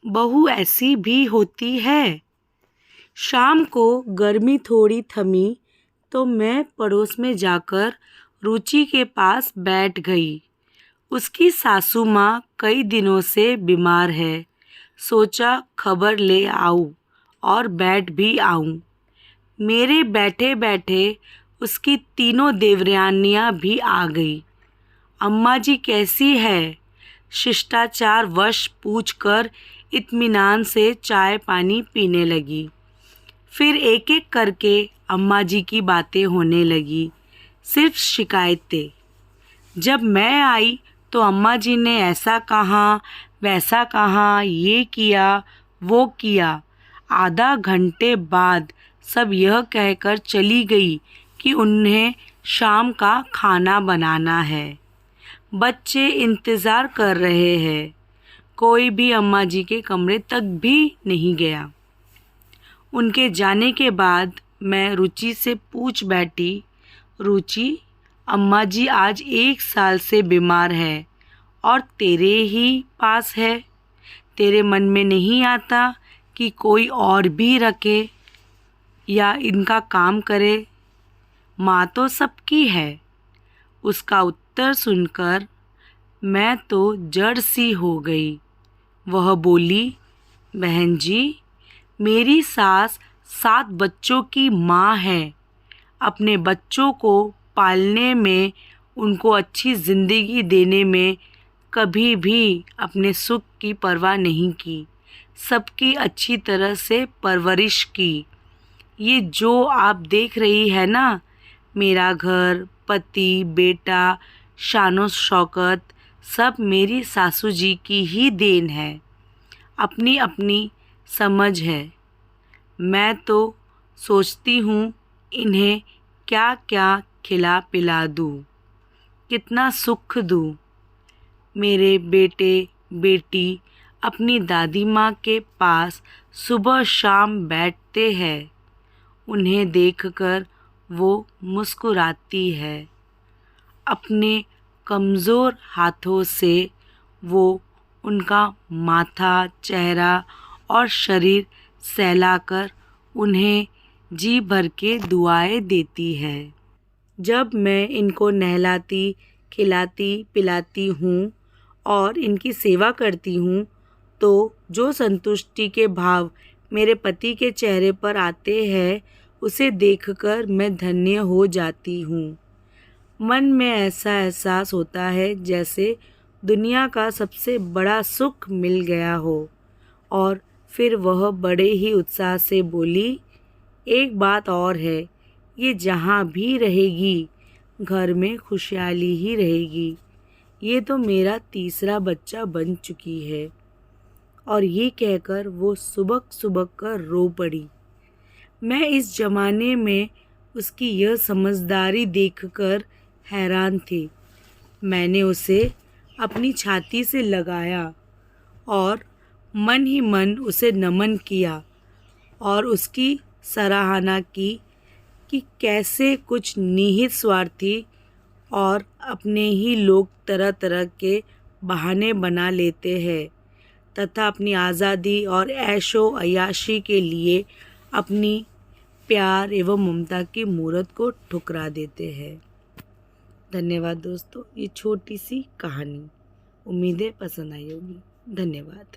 बहू ऐसी भी होती है। शाम को गर्मी थोड़ी थमी तो मैं पड़ोस में जाकर रुचि के पास बैठ गई। उसकी सासू माँ कई दिनों से बीमार है। सोचा खबर ले आऊं और बैठ भी आऊं। मेरे बैठे बैठे उसकी तीनों देवरानियाँ भी आ गई। अम्मा जी कैसी है? शिष्टाचार वश पूछकर इत्मीनान से चाय पानी पीने लगी। फिर एक एक करके अम्मा जी की बातें होने लगी, सिर्फ शिकायतें। जब मैं आई तो अम्मा जी ने ऐसा कहा, वैसा कहा, ये किया, वो किया। आधा घंटे बाद सब यह कहकर चली गई कि उन्हें शाम का खाना बनाना है। बच्चे इंतज़ार कर रहे हैं। कोई भी अम्मा जी के कमरे तक भी नहीं गया। उनके जाने के बाद मैं रुचि से पूछ बैठी, रुचि, अम्मा जी आज 1 साल से बीमार है और तेरे ही पास है। तेरे मन में नहीं आता कि कोई और भी रखे या इनका काम करे? माँ तो सबकी है। उसका उत्तर सुनकर मैं तो जड़ सी हो गई। वह बोली, बहन जी, मेरी सास 7 बच्चों की माँ है। अपने बच्चों को पालने में, उनको अच्छी ज़िंदगी देने में कभी भी अपने सुख की परवाह नहीं की। सबकी अच्छी तरह से परवरिश की। ये जो आप देख रही है ना, मेरा घर, पति, बेटा, शानो शौकत सब मेरी सासू जी की ही देन है। अपनी अपनी समझ है। मैं तो सोचती हूँ इन्हें क्या क्या खिला पिला दूँ, कितना सुख दूँ। मेरे बेटे बेटी अपनी दादी माँ के पास सुबह शाम बैठते हैं। उन्हें देखकर वो मुस्कुराती है। अपने कमज़ोर हाथों से वो उनका माथा, चेहरा और शरीर सहलाकर उन्हें जी भर के दुआएं देती है। जब मैं इनको नहलाती, खिलाती, पिलाती हूँ और इनकी सेवा करती हूँ तो जो संतुष्टि के भाव मेरे पति के चेहरे पर आते हैं, उसे देखकर मैं धन्य हो जाती हूँ। मन में ऐसा एहसास होता है जैसे दुनिया का सबसे बड़ा सुख मिल गया हो। और फिर वह बड़े ही उत्साह से बोली, एक बात और है, ये जहाँ भी रहेगी घर में खुशहाली ही रहेगी। ये तो मेरा तीसरा बच्चा बन चुकी है। और ये कहकर वो सुबक सुबक कर रो पड़ी। मैं इस जमाने में उसकी यह समझदारी देखकर हैरान थी। मैंने उसे अपनी छाती से लगाया और मन ही मन उसे नमन किया और उसकी सराहना की कि कैसे कुछ निहित स्वार्थी और अपने ही लोग तरह तरह के बहाने बना लेते हैं तथा अपनी आज़ादी और ऐशो अयाशी के लिए अपनी प्यार एवं ममता की मूरत को ठुकरा देते हैं। धन्यवाद दोस्तों, ये छोटी सी कहानी। उम्मीद है पसंद आई होगी। धन्यवाद।